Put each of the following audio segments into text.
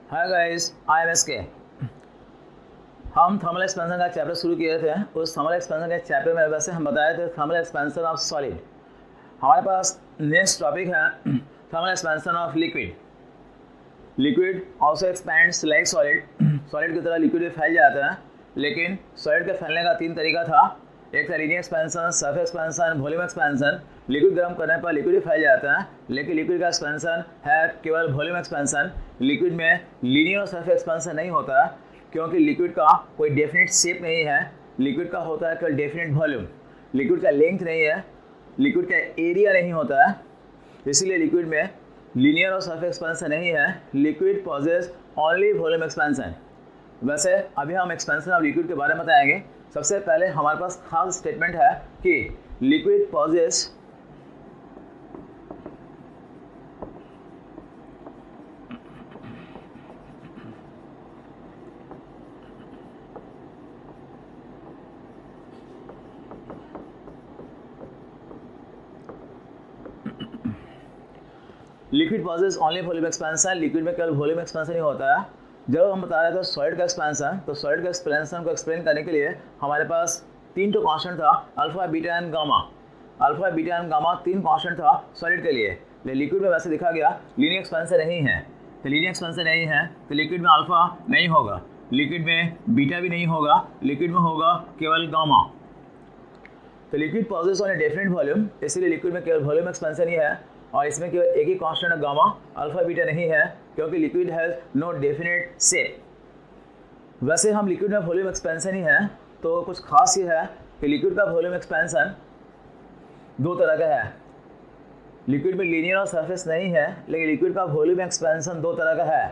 Hi guys, I am S के। हम thermal expansion का चैप्टर शुरू किए थे। उस थर्मल एक्सपेंशन के चैप्टर में वैसे हम बताए थे थर्मल एक्सपेंशन ऑफ सॉलिड। हमारे पास नेक्स्ट टॉपिक है thermal expansion of liquid. Liquid also expends like solid. Solid की तरह लिक्विड भी फैल जाता है, लेकिन सॉलिड के फैलने का 3 तरीका था। एक था linear expansion, surface expansion, volume expansion. Liquid गर्म करने पर लिक्विड भी फैल जाता है, लेकिन लिक्विड का एक्सपेंशन है केवल वॉल्यूम एक्सपेंशन। लिक्विड में लीनियर और सरफेस एक्सपेंशन नहीं होता, क्योंकि लिक्विड का कोई डेफिनेट शेप नहीं है। लिक्विड का होता है केवल डेफिनेट वॉल्यूम। लिक्विड का लेंथ नहीं है, लिक्विड का एरिया नहीं होता है, इसीलिए लिक्विड में लीनियर और सरफेस एक्सपेंशन नहीं है। Liquid possesses only volume expansion. वैसे अभी हम एक्सपेंशन ऑफ लिक्विड के बारे में बताएंगे। सबसे पहले हमारे पास खास स्टेटमेंट है कि liquid possesses liquid possesses only volume expansion. Liquid में केवल वॉल्यूम एक्सपेंशन ही होता है। जब हम बता रहे थे सॉलिड का एक्सपेंशन, तो सॉलिड का एक्सपेंशन को एक्सप्लेन करने के लिए हमारे पास 3 कांस्टेंट था, alpha, beta and gamma. Alpha, beta and gamma 3 constant था सॉलिड के लिए। लेकिन लिक्विड में वैसे दिखा गया लीनियर एक्सपेंशन नहीं है। तो लीनियर एक्सपेंशन नहीं है तो लिक्विड में अल्फा नहीं होगा, लिक्विड में बीटा भी नहीं होगा, लिक्विड में होगा केवल गामा। तो liquid possesses on a definite volume, इसलिए लिक्विड में केवल वॉल्यूम एक्सपेंशन ही है। और इसमें केवल एक ही कांस्टेंट है गामा, अल्फा बीटा नहीं है, क्योंकि liquid has no definite shape. वैसे हम लिक्विड में वॉल्यूम एक्सपेंशन ही है, तो कुछ खास ये है कि लिक्विड का वॉल्यूम एक्सपेंशन 2 तरह का है। लिक्विड में लीनियर और सरफेस नहीं है, लेकिन लिक्विड का वॉल्यूम एक्सपेंशन 2 तरह का है।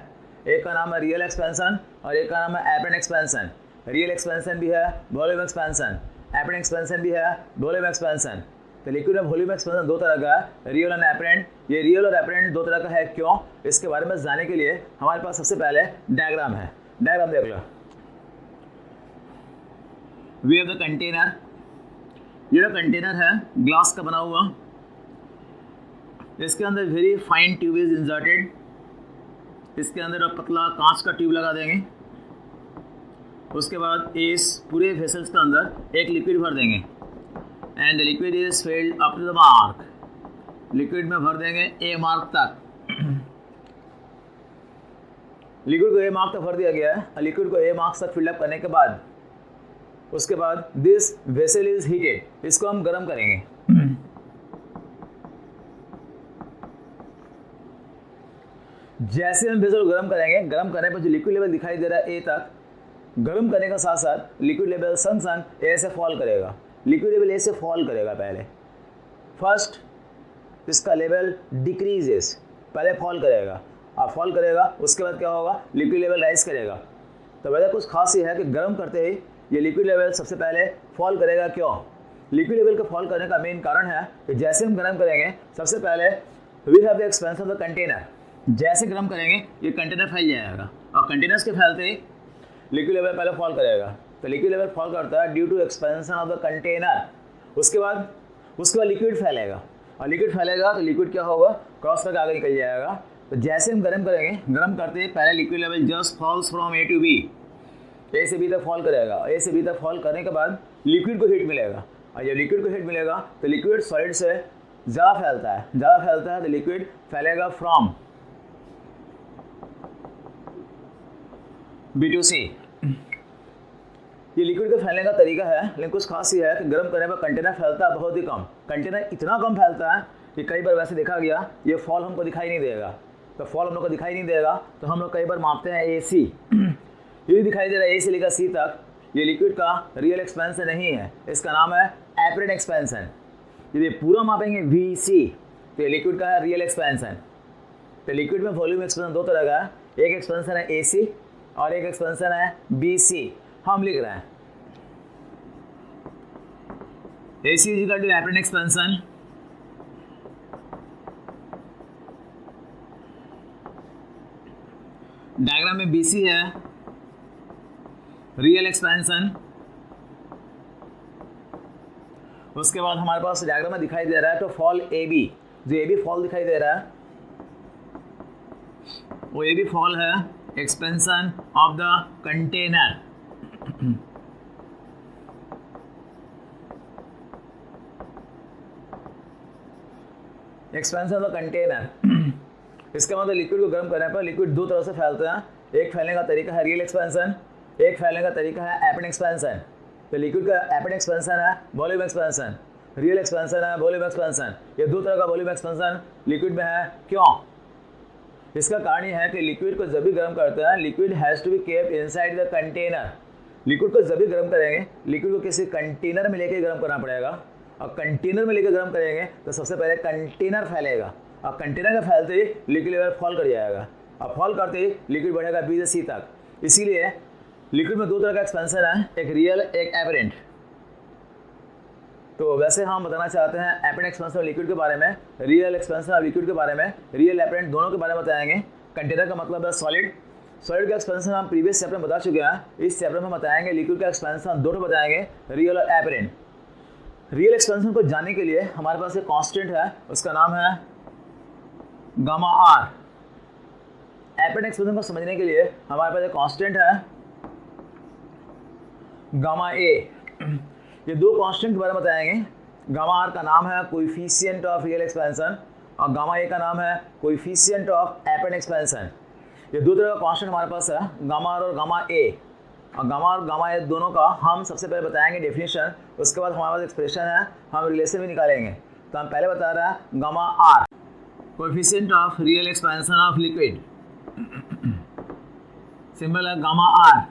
एक का नाम है रियल एक्सपेंशन और एक का नाम है एपरेंट एक्सपेंशन। रियल एक्सपेंशन भी है, वॉल्यूम एक्सपेंशन। एपरेंट एक्सपेंशन भी है, वॉल्यूम एक्सपेंशन। तो लिक्विड में वॉल्यूम एक्सपेंशन 2 तरह का है, रियल एंड एपरेंट। ये रियल और एपरेंट 2 तरह का है क्यों, इसके बारे में जानने के लिए हमारे पास सबसे पहले डायग्राम है। डायग्राम देख लो। We have the container. ये जो कंटेनर है ग्लास का बना हुआ, इसके अंदर very fine tube is inserted. इसके अंदर अब पतला कांच का ट्यूब लगा देंगे। उसके बाद इस पूरे वेसल्स के अंदर एक लिक्विड भर देंगे and the liquid is filled up to the mark. Liquid में भर देंगे ए मार्क तक। लिक्विड को ए मार्क तक भर दिया गया है। लिक्विड को ए मार्क तक फिलअप करने के बाद उसके बाद दिस वेसल इज हीटेड। इसको हम गर्म करेंगे। जैसे हम वेसल गर्म करेंगे, गर्म करने पर जो लिक्विड लेवल दिखाई दे रहा है ए तक, गर्म करने का साथ साथ लिक्विड लेवल संग संग ए से फॉल करेगा। लिक्विड लेवल ए से फॉल करेगा। पहले फर्स्ट इसका लेवल डिक्रीजेस, पहले फॉल करेगा। अब फॉल करेगा, उसके बाद क्या होगा, लिक्विड लेवल राइज करेगा। तो वजह कुछ खास ये है कि गर्म करते ही ये लिक्विड लेवल सबसे पहले फॉल करेगा। क्यों? लिक्विड लेवल का फॉल करने का मेन कारण है कि जैसे हम गर्म करेंगे, सबसे पहले we have the expansion of the container. जैसे गर्म करेंगे ये कंटेनर फैल जाएगा, और कंटेनर्स के फैलते ही लिक्विड लेवल पहले फॉल करेगा। तो लिक्विड लेवल फॉल करता है due to expansion of the container. उसके बाद लिक्विड फैलेगा, और लिक्विड फैलेगा तो लिक्विड क्या होगा, क्रॉस करके आगे निकल जाएगा। तो जैसे हम गर्म करेंगे, गर्म करते ही पहले liquid level just falls from A to B. A से बी तक फॉल करेगा। ए से बी तक फॉल करने के बाद लिक्विड को हीट मिलेगा, और जब लिक्विड को हीट मिलेगा तो लिक्विड सॉलिड से ज़्यादा फैलता है। ज़्यादा फैलता है तो लिक्विड फैलेगा फ्रॉम बी टू सी। ये लिक्विड के फैलने का तरीका है, लेकिन कुछ खास ये है कि गर्म करने पर कंटेनर फैलता है बहुत ही कम। कंटेनर इतना कम फैलता है कि कई बार वैसे देखा गया ये फॉल हमको दिखाई नहीं देगा। तो फॉल हम लोग को दिखाई नहीं देगा, तो हम लोग कई बार मापते हैं AC। ये दिखाई दे रहा है A से लेकर C तक। ये लिक्विड का रियल एक्सपेंशन नहीं है, इसका नाम है एपरेंट एक्सपेंशन। यदि पूरा मापेंगे VC तो ये लिक्विड का है रियल एक्सपेंशन। तो लिक्विड में वॉल्यूम एक्सपेंशन 2 तरह का है। एक एक्सपेंशन है AC और एक एक्सपेंशन है BC। हम लिख रहे हैं AC is equal to apparent expansion diagram में BC है रियल एक्सपेंशन। उसके बाद हमारे पास डायग्राम में दिखाई दे रहा है तो फॉल AB, जो AB फॉल दिखाई दे रहा है वो AB फॉल है। expansion of the container. Expansion of the container, इसका मतलब लिक्विड को गर्म करने पर लिक्विड दो तरह से फैलते हैं। एक फैलने का तरीका है रियल एक्सपेंशन, एक फैलने का तरीका है एपेंड एक्सपेंशन। तो लिक्विड का एपेंड एक्सपेंशन है वॉल्यूम एक्सपेंशन, रियल एक्सपेंशन है वॉल्यूम एक्सपेंशन। ये दो तरह का वॉल्यूम एक्सपेंशन लिक्विड में है। क्यों? इसका कारण यह है कि लिक्विड को जब भी गर्म करते हैं, liquid has to be kept inside the container. Liquid को जब भी गर्म करेंगे, लिक्विड को किसी कंटेनर में लेके गर्म करना पड़ेगा, और कंटेनर में लेकर गर्म करेंगे तो सबसे पहले कंटेनर फैलेगा, और कंटेनर का फैलते ही लिक्विड लेवल फॉल कर जाएगा, और फॉल करते ही लिक्विड बढ़ेगा बी से सी तक। इसीलिए लिक्विड में दो तरह का एक्सपेंशन है, एक रियल एक एपरेंट। तो वैसे हम बताना चाहते हैं एपरेंट एक्सपेंशन ऑफ लिक्विड के बारे में, रियल एक्सपेंशन ऑफ लिक्विड के बारे में, रियल एपरेंट दोनों के बारे में बताएंगे। कंटेनर का मतलब है सॉलिड, सॉलिड का एक्सपेंशन हम प्रीवियस चैप्टर में बता चुके हैं। इस चैप्टर में बताएंगे लिक्विड का एक्सपेंशन, दोनों बताएंगे रियल और एपरेंट। रियल एक्सपेंशन को जानने के लिए हमारे पास एक कांस्टेंट है, उसका नाम है गामा आर। एपरेंट एक्सपेंशन को समझने के लिए हमारे पास एक कांस्टेंट है गामा ए। ये दो कांस्टेंट के बारे में बताएंगे। गामा आर का नाम है कोएफिशिएंट ऑफ रियल एक्सपेंशन, और गामा ए का नाम है कोएफिशिएंट ऑफ एपरेंट एक्सपेंशन। ये दो तरह का कांस्टेंट हमारे पास है, गामा आर और गामा ए। और गामा और गामा ए दोनों का हम सबसे पहले बताएंगे डेफिनेशन, उसके बाद हमारे पास एक्सप्रेशन है, हम रिलेशन भी निकालेंगे। तो हम पहले बता रहे हैं gamma R, coefficient of real expansion of liquid, symbol है गामा आर।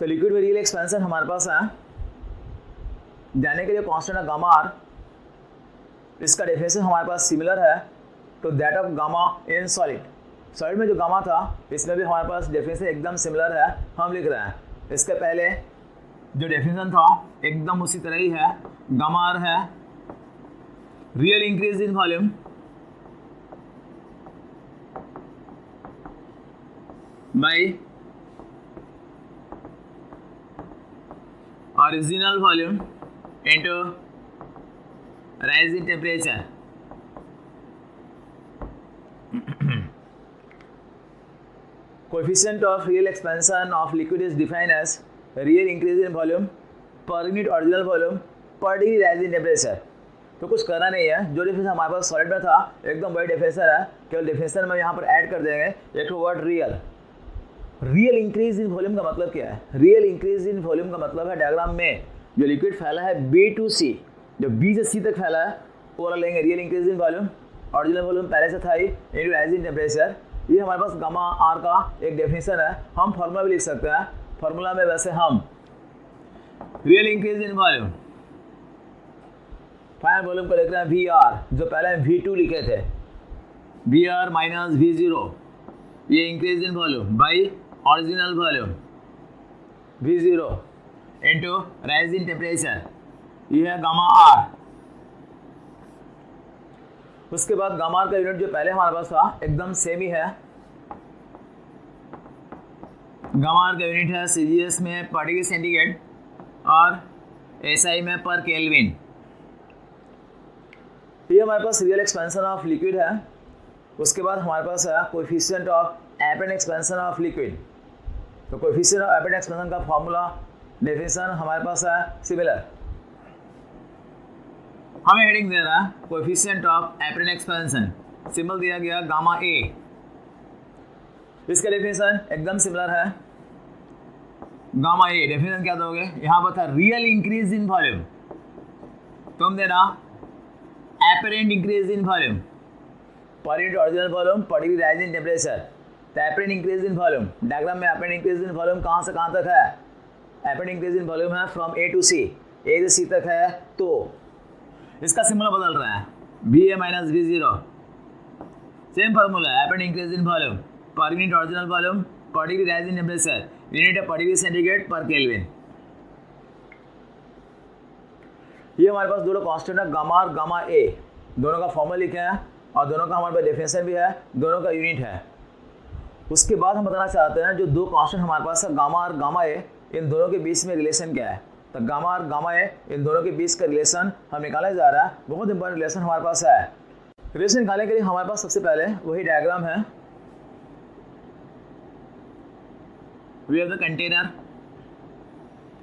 तो लिक्विड में रियल एक्सपेंशन हमारे पास है, जानने के लिए कांस्टेंट है गामा आर। इसका डेफिनेशन हमारे पास सिमिलर है to that of gamma in solid. Solid में जो गामा था, इसमें भी हमारे पास डेफिनेशन एकदम सिमिलर है, हम लिख रहे हैं। इसके पहले जो डेफिनेशन था एकदम उसी तरह ही है। गामा आर है real increase in volume by original volume into rise in temperature। Coefficient of real expansion of liquid is defined as real increase in volume per unit original volume per degree rise in temperature। तो कुछ करना नहीं है, जो definition हमारे पास solid में था एकदम वही डेफिनेशन है, केवल डेफिनेशन में यहाँ पर ऐड कर देंगे एक word real. Real increase in volume का मतलब क्या है? रियल इंक्रीज इन वॉल्यूम का मतलब है डायग्राम में जो लिक्विड फैला है बी टू सी, जो बी से सी तक फैला है, वो वाला लेंगे real increase in volume. Original volume पहले से था ही इनटू राइज इन टेम्परेचर। ये हमारे पास गामा आर का एक डेफिनेशन है, हम फार्मूला भी लिख सकते हैं। फार्मूला में वैसे हम real increase in volume, final volume को लिख रहे हैं वी आर, जो पहले हम वी टू लिखे थे, V R minus V zero, ये increase in volume by original volume V zero into rise in temperature, ये है गामा आर। उसके बाद गामा आर का यूनिट जो पहले हमारे पास था एकदम सेम ही है। गामा आर का यूनिट है सीजीएस में पर डिग्री सेंटीग्रेड और एसआई में पर केल्विन। ये हमारे पास रियल एक्सपेंशन ऑफ लिक्विड है। उसके बाद हमारे पास है coefficient of apparent expansion of liquid. तो कोएफिशिएंट ऑफ एपरेंट एक्सपेंशन का फॉर्मूला डेफिनेशन हमारे पास है सिमिलर। हमें हेडिंग दे रहा है coefficient of apparent expansion, symbol दिया गया गामा ए। इसका डेफिनेशन एकदम सिमिलर है। गामा ए डेफिनेशन क्या दोगे? यहाँ पर था रियल इंक्रीज इन वॉल्यूम, तुम देना apparent increase in volume per unit original volume per degree rise in temperature. तो apparent increase in volume, diagram में एपरेंट इंक्रीज इन वॉल्यूम कहाँ से कहाँ तक है? एपरेंट इंक्रीज इन वॉल्यूम है फ्रॉम ए टू सी, ए से सी तक है। तो इसका सिंबल बदल रहा है, B A minus B zero, same formula है। Apparent increase in volume per unit original volume per degree rise in temperature, unit है पर डिग्री सेंटीग्रेड पर केल्विन। ये हमारे पास दोनों कांस्टेंट है गामा और गामा ए, दोनों का फॉर्मूला लिखे हैं और दोनों का हमारे पास डेफिनेशन भी है, दोनों का यूनिट है। उसके बाद हम बताना चाहते हैं जो दो कांस्टेंट हमारे पास है गामा और गामा ए, इन दोनों के बीच में रिलेशन क्या है? तो गामा और गामा ए इन दोनों के बीच का रिलेशन हम निकालने जा रहा है। बहुत इंपॉर्टेंट रिलेशन हमारे पास है। रिलेशन निकालने के लिए हमारे पास सबसे पहले वही डायग्राम है we have the container,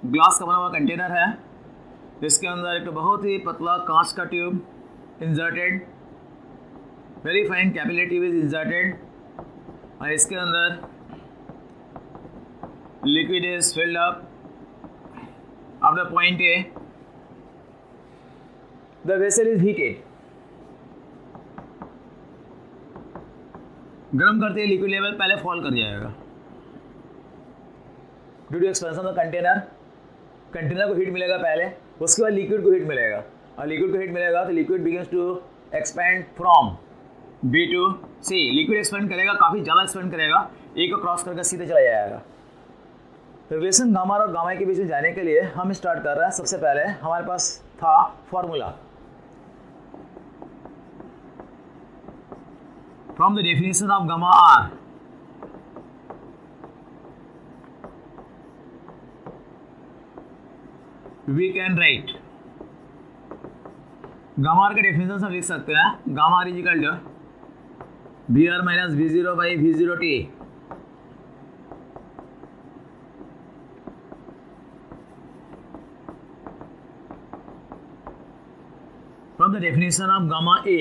glass का बना हुआ कंटेनर है, जिसके अंदर एक बहुत ही पतला कांच का tube inserted, very fine capillary tube is inserted, और इसके अंदर liquid is filled up of the point A. The vessel is heated. गर्म करते ही लिक्विड लेवल पहले फॉल कर जाएगा due to expansion of the container. Container को हीट मिलेगा पहले, उसके बाद लिक्विड को हीट मिलेगा, और लिक्विड को हीट मिलेगा तो liquid begins to expand from B to C। Liquid expand करेगा, काफ़ी ज़्यादा एक्सपेंड करेगा, ए को क्रॉस करके सीधे चला जाएगा। रिलेशन गामा और गामा के बीच में जाने के लिए हम स्टार्ट कर रहे हैं। सबसे पहले हमारे पास था formula, from the definition of gamma R, we can write gamma R के डेफिनेशन हम लिख सकते हैं, gamma R is equal to B R minus V zero by V zero T. From the definition of gamma A,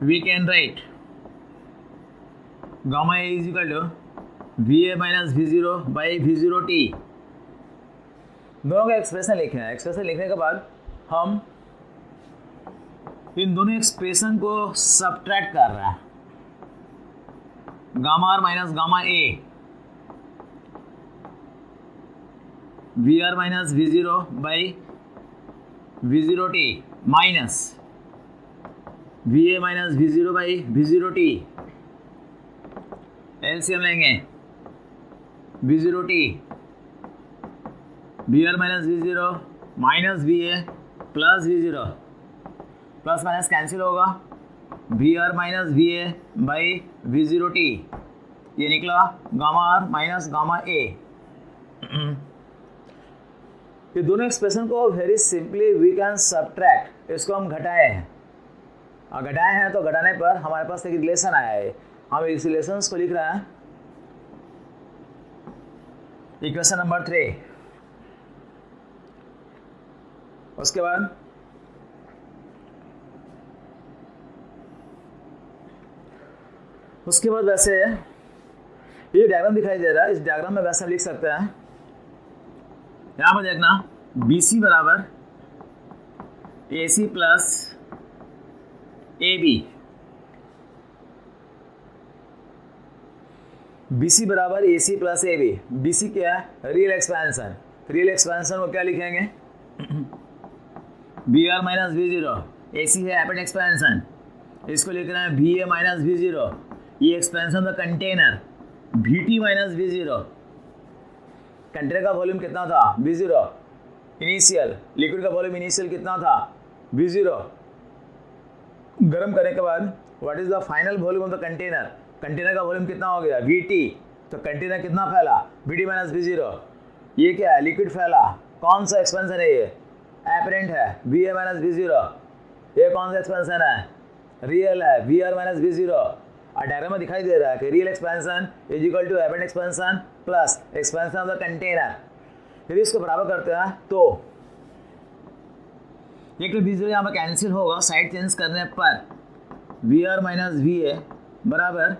we can write gamma A is equal to VA minus V0 by V0 T। दोनों का expression लिखे हैं। Expression लिखने के बाद हम इन दोनों expression को सब्ट्रैक्ट कर रहे हैं, gamma R minus gamma A, V R minus V zero by V zero T minus V A minus V zero by V zero T. LCM लेंगे, V zero T, V R minus V zero minus V A plus V zero, plus minus cancel होगा, V R minus V A by V zero T, ये निकला gamma R minus gamma A. ये दोनों expression को very simply we can subtract, इसको हम घटाए हैं, और घटाए हैं तो घटाने पर हमारे पास एक रिलेशन आया है, हम इस रिलेशन को लिख रहे हैं इक्वेशन नंबर 3। उसके बाद वैसे ये डायग्राम दिखाई दे रहा है, इस डायग्राम में वैसे लिख सकते हैं, यहाँ पर देखना BC बराबर AC प्लस AB, BC बराबर AC प्लस AB। BC क्या है? Real expansion. रियल एक्सपेंशन को क्या लिखेंगे? BR minus V0। AC है एपेंड एक्सपेंशन, इसको लिख रहे हैं VA माइनस V0। ये expansion the container VT minus V0। Container का वॉल्यूम कितना था? V0 initial. लिक्विड का वॉल्यूम इनिशियल कितना था? V0। गर्म करने के बाद what is the final volume of the container? Container का वॉल्यूम कितना हो गया? VT। तो कंटेनर कितना फैला? VT minus V0। ये क्या है? लिक्विड फैला। कौन सा एक्सपेंशन है ये? एपरेंट है, VA माइनस V0। ये कौन सा एक्सपेंशन है? रियल है, VR माइनस V0। और डायग्राम में दिखाई दे रहा है कि real expansion is equal to apparent expansion plus expansion of the container. यदि इसको बराबर करते हैं तो एक तो V0 यहाँ पर कैंसिल होगा साइड चेंज करने पर, VR माइनस VA बराबर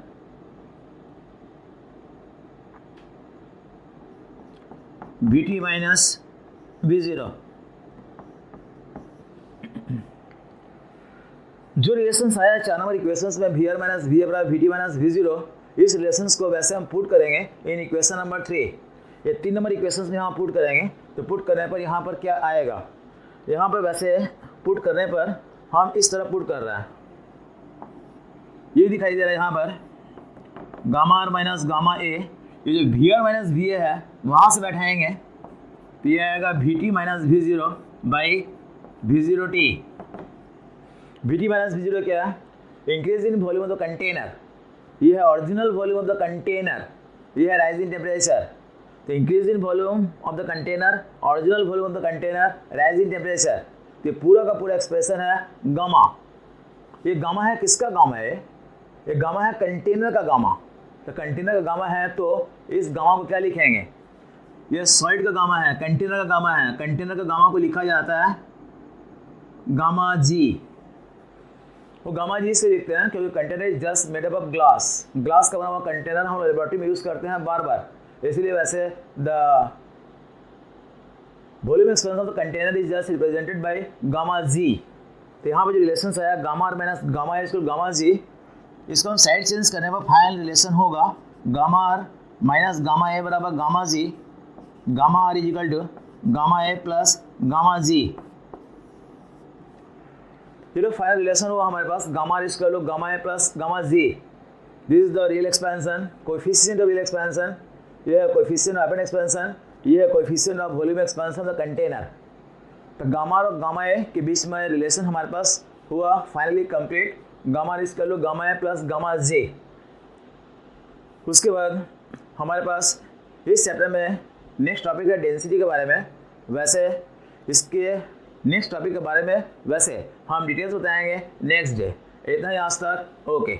VT माइनस V0। जो रिलेशंस आया 4 नंबर इक्वेशंस में VR माइनस VA बराबर VT माइनस V0, इस रिलेशंस को वैसे हम पुट करेंगे इन इक्वेशन नंबर 3। ये 3 नंबर इक्वेशंस में यहाँ पुट करेंगे, तो पुट करने पर यहाँ पर क्या आएगा? यहाँ पर वैसे पुट करने पर हम इस तरह पुट कर रहे हैं, ये दिखाई दे रहा है यहाँ पर gamma R minus gamma A. ये जो VR माइनस VA है वहाँ से बैठाएंगे तो ये आएगा VT minus V0 by V0T। VT minus V0 क्या है? Increase in volume of the container. ये है original volume of the container, ये है राइज इन टेम्परेचर। तो increase in volume of the container, original volume of the container, rise in temperature. तो पूरा का पूरा एक्सप्रेशन है गामा। ये गामा है, किसका गामा है? ये गामा है कंटेनर का गामा, तो कंटेनर का गामा है तो इस गामा को क्या लिखेंगे, ये सॉलिड का गामा है, कंटेनर का गामा है, कंटेनर का गामा को लिखा जाता है गामा जी। वो गामा जी से लिखते हैं क्योंकि container is just made up of glass, glass का बना हुआ कंटेनर हम लेबोरेटरी में यूज़ करते हैं बार बार, इसीलिए वैसे the volume expansion of the container is just represented by gamma G. तो यहाँ पे जो रिलेशन आया gamma R minus gamma is gamma G, इसको हम साइड चेंज करने पर फाइनल रिलेशन होगा gamma R minus gamma A बराबर gamma G, gamma R is equal to gamma A plus gamma G. ये फाइनल रिलेशन हुआ हमारे पास gamma R is equal to gamma A plus gamma G. This is the real expansion, coefficient of real expansion, ये है coefficient of rapid expansion, ये है coefficient of volume expansion of the container. तो gamma और gamma A के बीच में relation हमारे पास हुआ finally complete, gamma is equal to gamma A plus gamma J. उसके बाद हमारे पास इस चैप्टर में नेक्स्ट टॉपिक है डेंसिटी के बारे में, वैसे इसके नेक्स्ट टॉपिक के बारे में वैसे हम डिटेल्स बताएंगे नेक्स्ट डे। इतना ही आज तक, ओके।